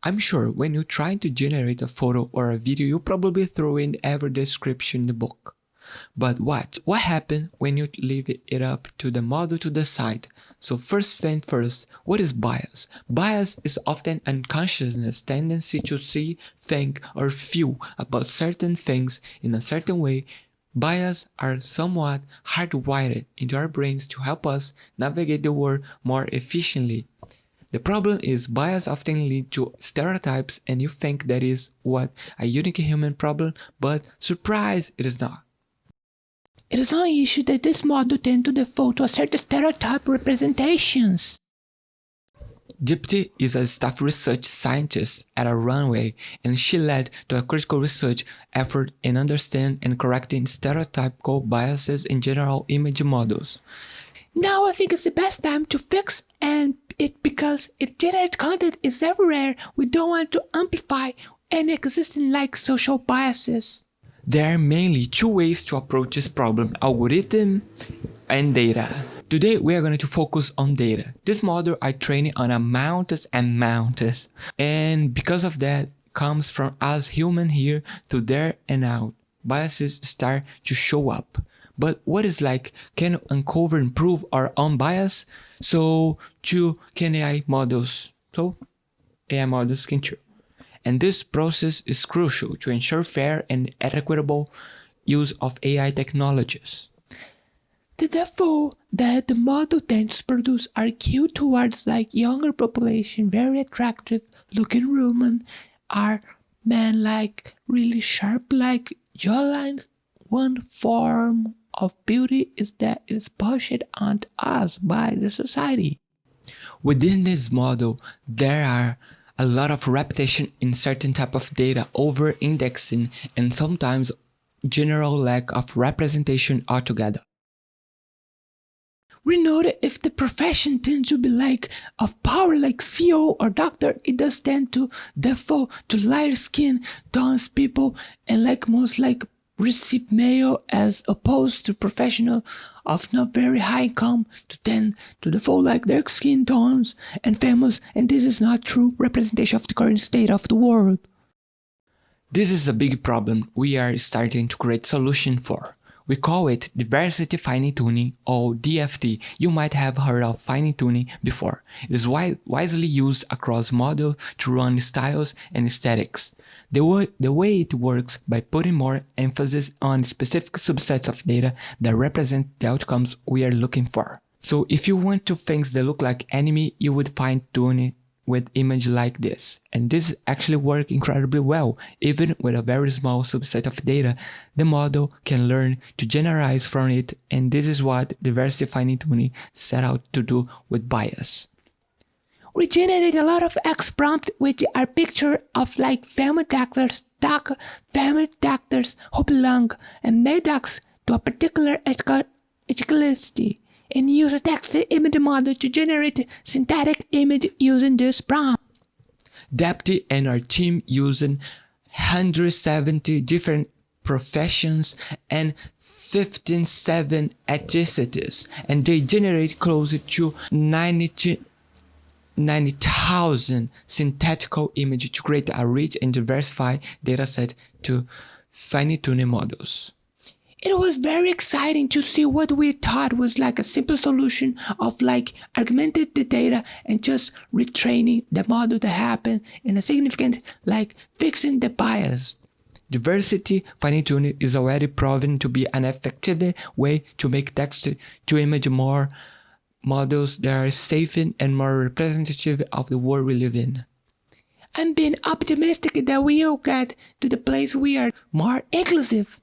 I'm sure when you're trying to generate a photo or a video, you probably throw in every description in the book. But what happens when you leave it up to the model to decide? So first thing first, what is bias? Bias is often unconsciousness tendency to see, think, or feel about certain things in a certain way. Bias are somewhat hardwired into our brains to help us navigate the world more efficiently. The problem is bias often leads to stereotypes and you think that is what a unique human problem, but surprise, it is not. It is not an issue that this model tends to default to a certain stereotype representations. Dipti is a staff research scientist at a runway, and she led to a critical research effort in understanding and correcting stereotypical biases in general image models. Now I think it's the best time to fix it because it generated content is everywhere. We don't want to amplify any existing social biases. There are mainly two ways to approach this problem: algorithm and data. Today we are going to focus on data. This model are trained on amounts and mounts, and because of that comes from us human here to there and out. Biases start to show up. But what is can uncover and prove our own bias? So can AI models. So AI models can too. And this process is crucial to ensure fair and equitable use of AI technologies. The default that the model tends to produce are skewed towards younger population, very attractive looking women, are men really sharp jawlines. One form of beauty is that it is pushed on us by the society. Within this model, there are a lot of repetition in certain type of data, over-indexing, and sometimes general lack of representation altogether. We know that if the profession tends to be of power CEO or doctor, it does tend to default to lighter skin tones people and most receive male as opposed to professional of not very high income to tend to default dark skin tones and famous, and this is not true representation of the current state of the world. This is a big problem we are starting to create solution for. We call it diversity fine-tuning or DFT. You might have heard of fine-tuning before. It is widely used across models to run styles and aesthetics. The way it works by putting more emphasis on specific subsets of data that represent the outcomes we are looking for. So if you want to things that look like anime, you would fine-tune it with image like this, and this actually works incredibly well. Even with a very small subset of data, the model can learn to generalize from it, and this is what diversity fine-tuning set out to do with bias. We generate a lot of X prompt which are picture of family actors, dark family actors who belong and made us to a particular ethnicity, and use a text image model to generate synthetic image using this prompt. Depti and our team using 170 different professions and 57 ethnicities, and they generate close to 90,000 synthetic images to create a rich and diversified dataset to fine-tune models. It was very exciting to see what we thought was a simple solution of augmented the data and just retraining the model to happen in a significant fixing the bias. Diversity fine-tuning is already proven to be an effective way to make text-to-image more models that are safer and more representative of the world we live in. I'm being optimistic that we will get to the place we are more inclusive.